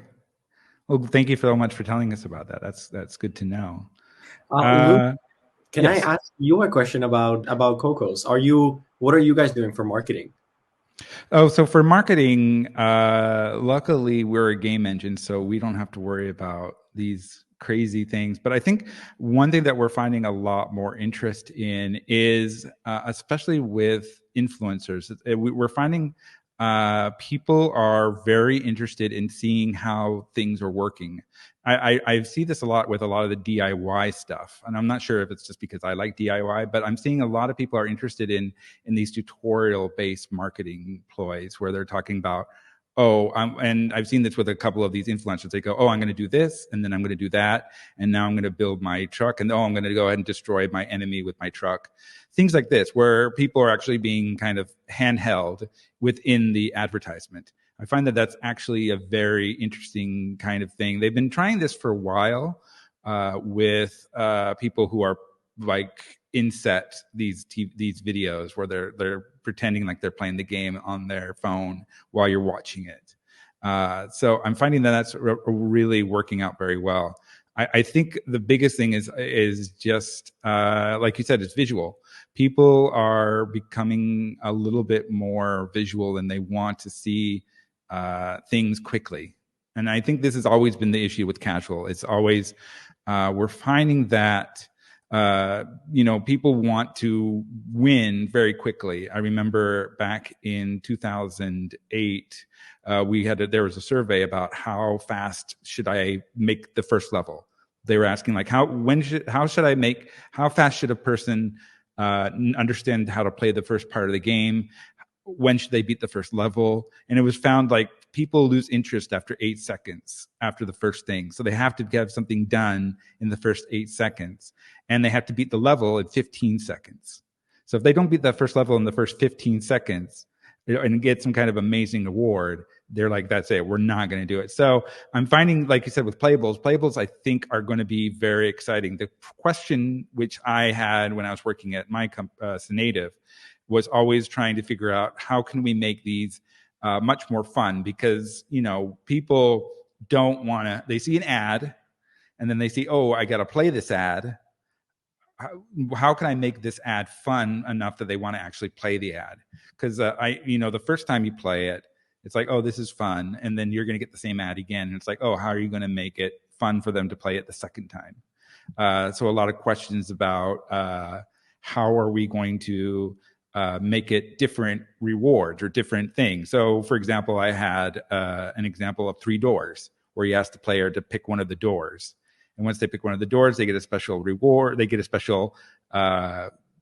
Speaker 1: Well, thank you so much for telling us about that. That's good to know.
Speaker 2: Luke, can
Speaker 1: yes.
Speaker 2: I ask you a question about Cocos? What are you guys doing for marketing?
Speaker 1: Oh, so for marketing, luckily we're a game engine, so we don't have to worry about these crazy things. But I think one thing that we're finding a lot more interest in is, especially with influencers, we're finding people are very interested in seeing how things are working. I see this a lot with a lot of the DIY stuff, and I'm not sure if it's just because I like DIY, but I'm seeing a lot of people are interested in these tutorial-based marketing ploys where they're talking about, and I've seen this with a couple of these influencers. They go, I'm going to do this, and then I'm going to do that, and now I'm going to build my truck, and I'm going to go ahead and destroy my enemy with my truck. Things like this, where people are actually being kind of handheld within the advertisement. I find that that's actually a very interesting kind of thing. They've been trying this for a while with people who are like inset these videos where they're pretending like they're playing the game on their phone while you're watching it. So I'm finding that that's really working out very well. I think the biggest thing is just like you said, it's visual. People are becoming a little bit more visual and they want to see things quickly. And I think this has always been the issue with casual. It's always, we're finding that, people want to win very quickly. I remember back in 2008, there was a survey about how fast should I make the first level. They were asking like, how fast should a person understand how to play the first part of the game? When should they beat the first level? And it was found like people lose interest after 8 seconds after the first thing. So they have to have something done in the first 8 seconds, and they have to beat the level in 15 seconds. So if they don't beat that first level in the first 15 seconds and get some kind of amazing award, they're like, that's it, we're not going to do it. So I'm finding, like you said, with playables I think are going to be very exciting. The question which I had when I was working at my Native was always trying to figure out how can we make these much more fun, because people don't want to, they see an ad and then they see, I got to play this ad. How can I make this ad fun enough that they want to actually play the ad? Because the first time you play it, it's like, this is fun, and then you're going to get the same ad again, and it's like, how are you going to make it fun for them to play it the second time? So a lot of questions about how are we going to make it different rewards or different things. So, for example, I had an example of 3 doors where you ask the player to pick one of the doors. And once they pick one of the doors, they get a special reward. They get a special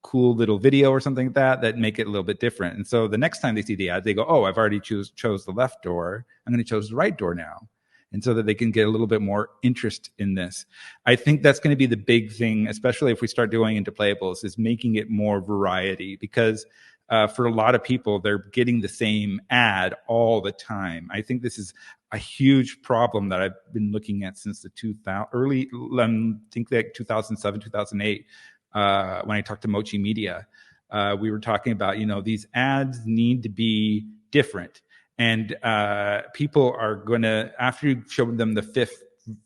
Speaker 1: cool little video or something like that make it a little bit different. And so the next time they see the ad, they go, I've already chose the left door. I'm going to choose the right door now. And so that they can get a little bit more interest in this. I think that's going to be the big thing, especially if we start doing into playables, is making it more variety, because for a lot of people, they're getting the same ad all the time. I think this is a huge problem that I've been looking at since the 2007, 2008, when I talked to Mochi Media. We were talking about, these ads need to be different. And people are going to, after you show them the 5th,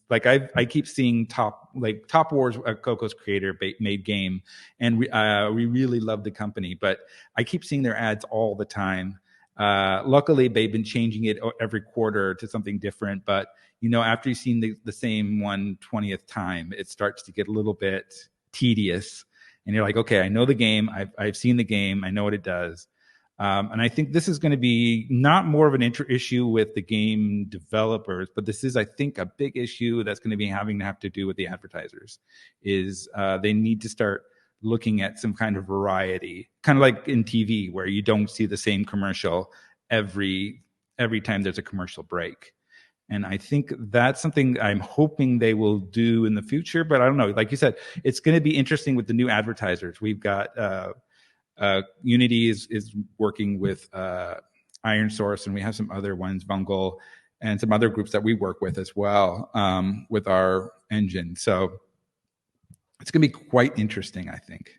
Speaker 1: like I keep seeing Top Wars, a Cocos creator made game, and we really love the company, but I keep seeing their ads all the time. Luckily, they've been changing it every quarter to something different, but after you've seen the same one 20th time, it starts to get a little bit tedious, and you're like, okay, I know the game, I've seen the game, I know what it does. And I think this is going to be not more of an issue with the game developers, but this is, I think, a big issue that's going to be having to have to do with the advertisers. Is they need to start looking at some kind of variety, kind of like in TV, where you don't see the same commercial every time there's a commercial break. And I think that's something I'm hoping they will do in the future. But I don't know. Like you said, it's going to be interesting with the new advertisers. We've got Unity is working with Iron Source, and we have some other ones, Vungle, and some other groups that we work with as well with our engine. So it's going to be quite interesting, I think.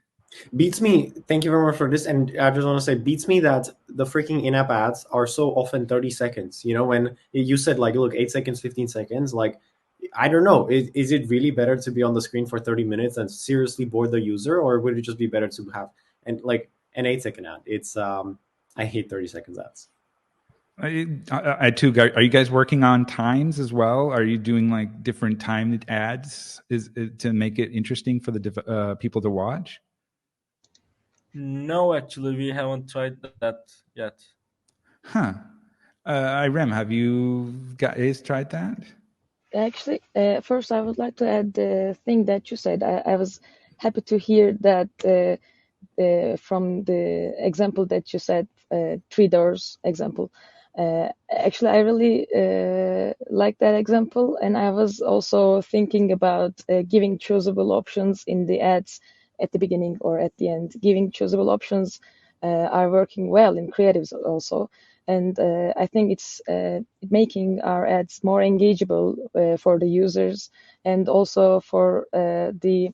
Speaker 2: Beats me. Thank you very much for this. And I just want to say, beats me that the freaking in-app ads are so often 30 seconds. You know, when you said like, look, 8 seconds, 15 seconds, like, I don't know. Is it really better to be on the screen for 30 minutes and seriously bore the user, or would it just be better to have an 8-second ad? It's I hate 30 seconds ads.
Speaker 1: I too. Are you guys working on times as well? Are you doing like different timed ads to make it interesting for the people to watch?
Speaker 4: No, actually, we haven't tried that yet.
Speaker 1: Huh. Irem, have you guys tried that?
Speaker 3: Actually, first I would like to add the thing that you said. I was happy to hear that from the example that you said, 3 doors example. Actually, I really like that example, and I was also thinking about giving choosable options in the ads at the beginning or at the end. Giving choosable options are working well in creatives also. And I think it's making our ads more engageable for the users, and also for the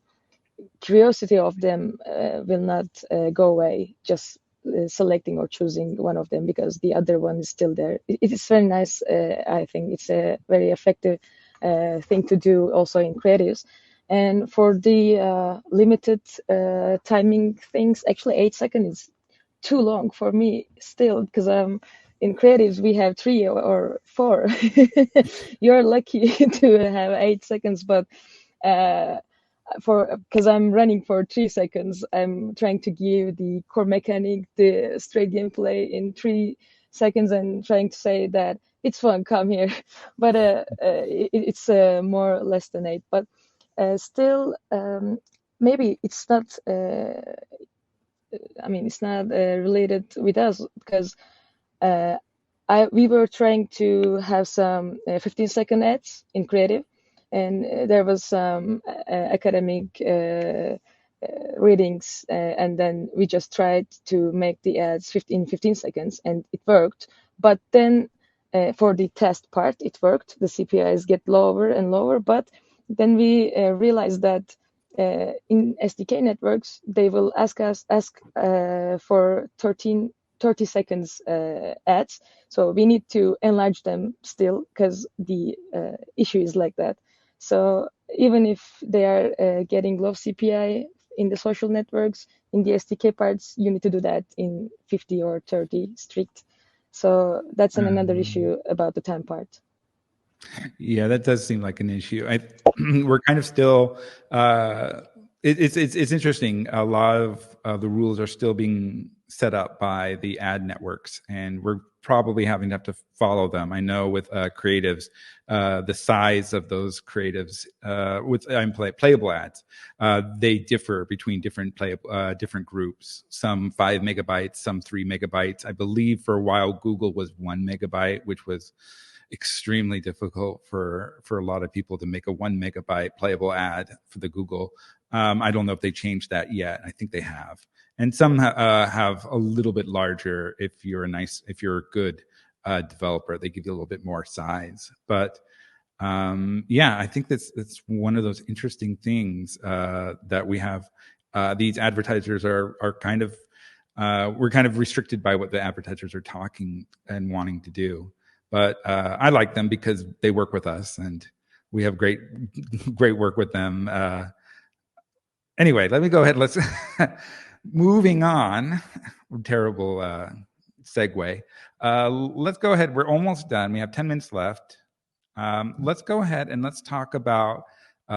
Speaker 3: curiosity of them will not go away just selecting or choosing one of them because the other one is still there. It is very nice. I think it's a very effective thing to do also in creatives. And for the limited timing things, actually 8 seconds is too long for me still, because in creatives we have 3 or 4. You're lucky to have 8 seconds, but because I'm running for 3 seconds, I'm trying to give the core mechanic, the straight gameplay in 3 seconds, and trying to say that it's fun, come here. But it's more or less than 8. But still, maybe it's not. It's not related with us, because we were trying to have some 15-second ads in creative, and there was some academic readings, and then we just tried to make the ads 15 seconds, and it worked. But then for the test part, it worked. The CPIs get lower and lower, but then we realized that in SDK networks, they will ask for 30 seconds ads. So we need to enlarge them still, because the issue is like that. So even if they are getting low CPI in the social networks, in the SDK parts, you need to do that in 50 or 30 strict. So that's another issue about the time part.
Speaker 1: Yeah, that does seem like an issue. We're kind of still. It's interesting. A lot of the rules are still being set up by the ad networks, and we're probably having to have to follow them. I know with creatives, the size of those creatives with playable ads, they differ between different groups. Some 5 megabytes, some 3 megabytes. I believe for a while Google was 1 megabyte, which was extremely difficult for a lot of people to make a 1 megabyte playable ad for the Google. I don't know if they changed that yet. I think they have. And some have a little bit larger. If you're a good developer, they give you a little bit more size. But I think that's one of those interesting things that we have. These advertisers are kind of we're kind of restricted by what the advertisers are talking and wanting to do. But I like them because they work with us, and we have great work with them. Anyway, let me go ahead. Let's moving on. Terrible segue. Let's go ahead. We're almost done. We have 10 minutes left. Let's go ahead and let's talk about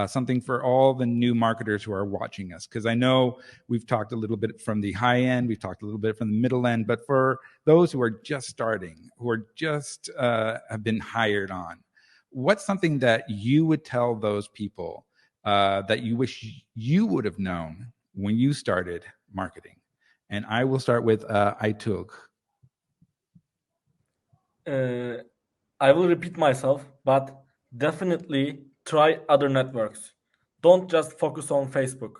Speaker 1: something for all the new marketers who are watching us. Because I know we've talked a little bit from the high end, we've talked a little bit from the middle end, but for those who are just starting, who are just have been hired on, what's something that you would tell those people that you wish you would have known when you started marketing? And I will start with Aytuğ.
Speaker 4: I will repeat myself, but definitely try other networks. Don't just focus on Facebook.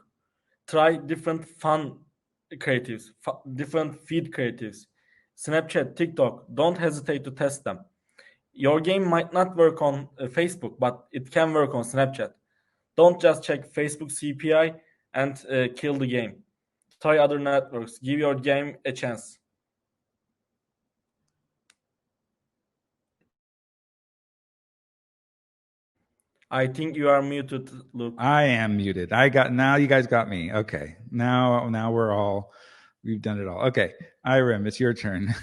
Speaker 4: Try different fun creatives, different feed creatives. Snapchat, TikTok, don't hesitate to test them. Your game might not work on Facebook, but it can work on Snapchat. Don't just check Facebook CPI and kill the game. Try other networks. Give your game a chance. I think you are muted, Luke.
Speaker 1: I am muted. Now you guys got me. Okay. Now we've done it all. Okay. Irem, it's your turn.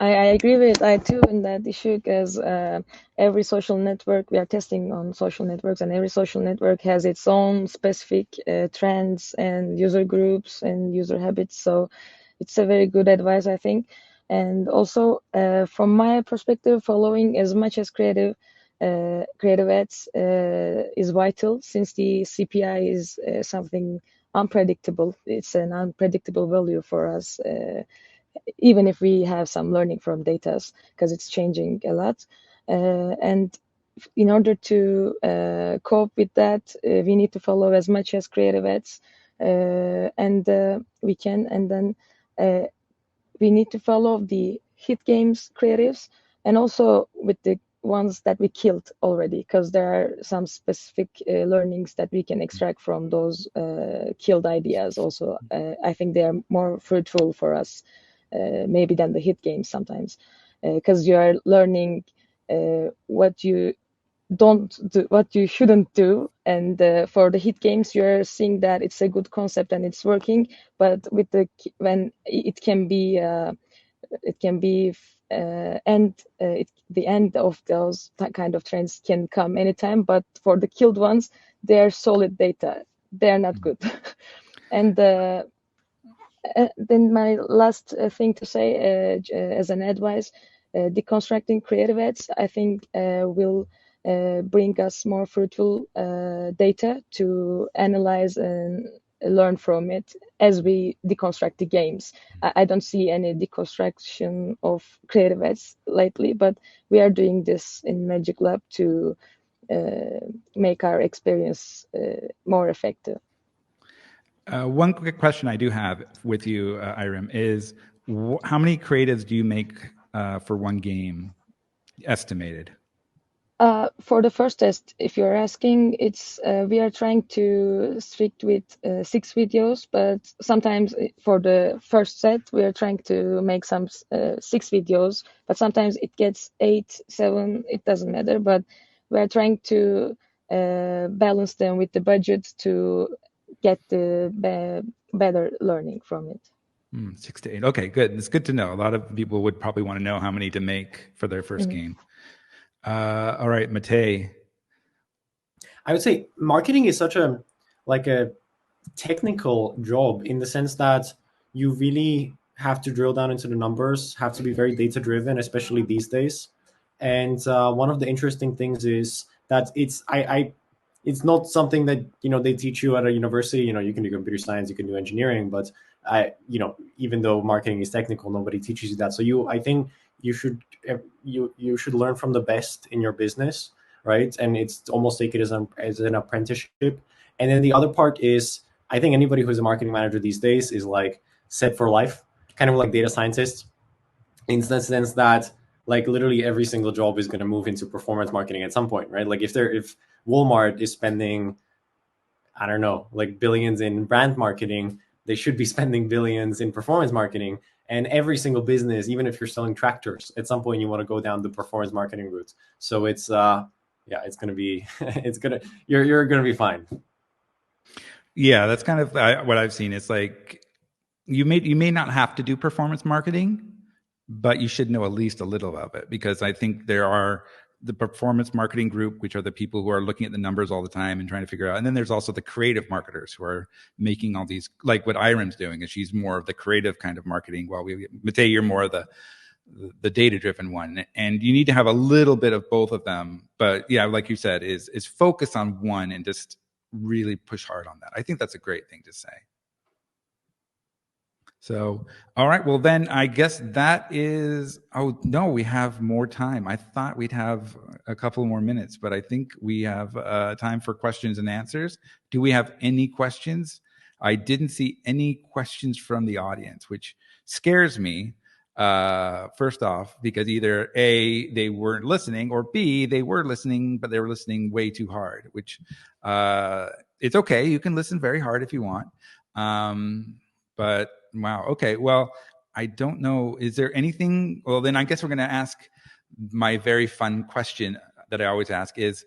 Speaker 3: I agree with Aytuğ in that issue because every social network, we are testing on social networks, and every social network has its own specific trends and user groups and user habits. So it's a very good advice, I think. And also, from my perspective, following as much as creative ads is vital, since the CPI is something unpredictable. It's an unpredictable value for us. Even if we have some learning from data, because it's changing a lot. And in order to cope with that, we need to follow as much as creative ads, and we can. And then we need to follow the hit games creatives, and also with the ones that we killed already, because there are some specific learnings that we can extract from those killed ideas. Also, I think they are more fruitful for us. Maybe than the hit games sometimes, because you are learning what you don't do, what you shouldn't do, and for the hit games you're seeing that it's a good concept and it's working, but with when it can be the end of those kind of trends can come anytime, but for the killed ones, they're solid data, they're not good. And then my last thing to say as an advice, deconstructing creative ads, I think will bring us more fruitful data to analyze and learn from it as we deconstruct the games. I don't see any deconstruction of creative ads lately, but we are doing this in Magiclab to make our experience more effective.
Speaker 1: One quick question I do have with you, Irem, is how many creatives do you make for one game, estimated?
Speaker 3: For the first test, if you're asking, it's we are trying to stick with 6 videos, but sometimes for the first set, we are trying to make some 6 videos, but sometimes it gets 8, 7, it doesn't matter, but we are trying to balance them with the budget to get the better learning from it.
Speaker 1: 6 to 8. Okay, good. It's good to know. A lot of people would probably want to know how many to make for their first game. All right, Matej.
Speaker 2: I would say marketing is such a technical job, in the sense that you really have to drill down into the numbers, have to be very data driven, especially these days. And one of the interesting things is that it's not something that they teach you at a university. You can do computer science, you can do engineering, but even though marketing is technical, nobody teaches you that. So I think you should learn from the best in your business, right? And it's almost take it as an apprenticeship. And then the other part is, I think anybody who's a marketing manager these days is like set for life, kind of like data scientists, in the sense that like literally every single job is going to move into performance marketing at some point, right? Like if Walmart is spending, I don't know, like billions in brand marketing, they should be spending billions in performance marketing. And every single business, even if you're selling tractors, at some point you want to go down the performance marketing route. So it's it's going to be you're going to be fine.
Speaker 1: Yeah, that's kind of what I've seen. It's like you may not have to do performance marketing, but you should know at least a little of it, because I think there are the performance marketing group, which are the people who are looking at the numbers all the time and trying to figure out. And then there's also the creative marketers who are making all these, like what Irem's doing, is she's more of the creative kind of marketing, while Matej, you're more of the data-driven one. And you need to have a little bit of both of them. But yeah, like you said, is focus on one and just really push hard on that. I think that's a great thing to say. So, all right, well then I guess that is, oh no, we have more time. I thought we'd have a couple more minutes, but I think we have time for questions and answers. Do we have any questions? I didn't see any questions from the audience, which scares me. First off, because either A, they weren't listening, or B, they were listening, but they were listening way too hard, which it's okay. You can listen very hard if you want. But wow. Okay. Well, I don't know. Is there anything? Well, then I guess we're going to ask my very fun question that I always ask is,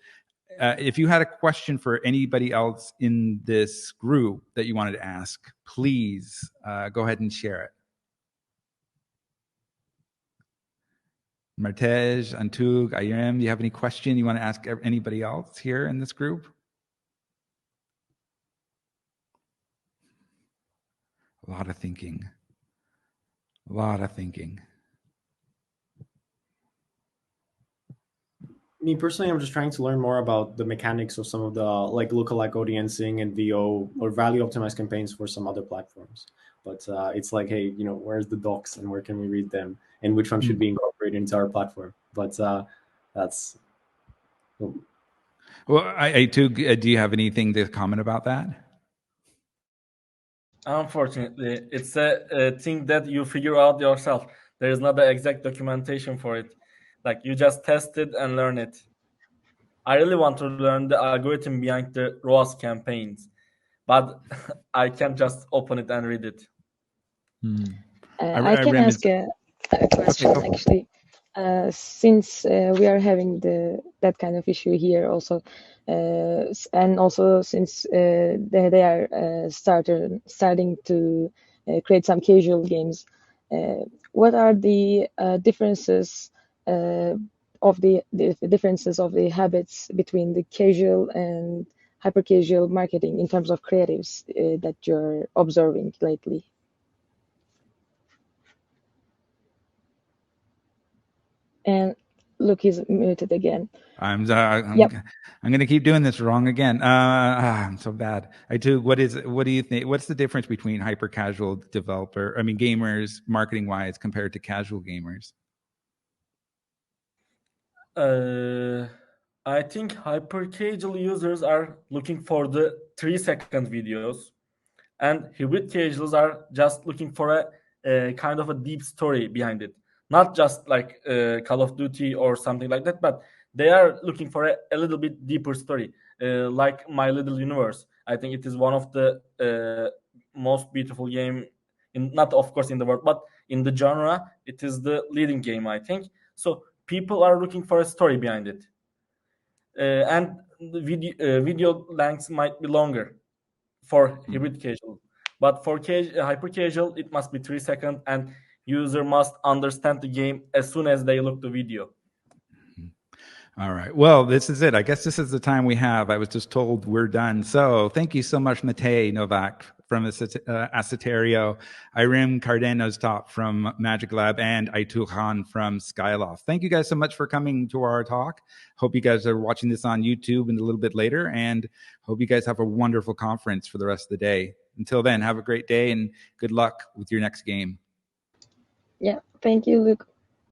Speaker 1: if you had a question for anybody else in this group that you wanted to ask, please go ahead and share it. Matej, Aytuğ, Irem, do you have any question you want to ask anybody else here in this group? A lot of thinking. A lot of thinking.
Speaker 2: Me personally, I'm just trying to learn more about the mechanics of some of the like lookalike audiencing and VO or value optimized campaigns for some other platforms. But it's like, hey, you know, where's the docs and where can we read them and which one should be incorporated into our platform? But that's.
Speaker 1: Well, Aytuğ, do you have anything to comment about that?
Speaker 4: Unfortunately, it's a thing that you figure out yourself. There is not an exact documentation for it. Like, you just test it and learn it. I really want to learn the algorithm behind the ROAS campaigns, but I can't just open it and read it.
Speaker 3: I can ask a question, okay, actually. Since we are having that kind of issue here also, and also since they are starting to create some casual games, what are the differences of the differences of the habits between the casual and hyper casual marketing in terms of creatives that you're observing lately? And look, he's muted again.
Speaker 1: I'm going to keep doing this wrong again. I'm so bad. What do you think? What's the difference between hyper casual gamers, marketing wise, compared to casual gamers?
Speaker 4: I think hyper casual users are looking for the 3-second videos, and hybrid casuals are just looking for a kind of a deep story behind it. Not just like Call of Duty or something like that, but they are looking for a little bit deeper story, like My Little Universe. I think it is one of the most beautiful game, not of course in the world, but in the genre, it is the leading game, I think. So people are looking for a story behind it, and the video lengths might be longer for hybrid casual, but for hyper casual, it must be 3 seconds, and user must understand the game as soon as they look the video.
Speaker 1: All right. Well, this is it. I guess this is the time we have. I was just told we're done. So thank you so much, Matej Novak from Assetario, İrem Karden Öztop from Magiclab, and Aytuğ Han from Skyloft. Thank you guys so much for coming to our talk. Hope you guys are watching this on YouTube and a little bit later, and hope you guys have a wonderful conference for the rest of the day. Until then, have a great day and good luck with your next game.
Speaker 3: Yeah, thank you, Luke.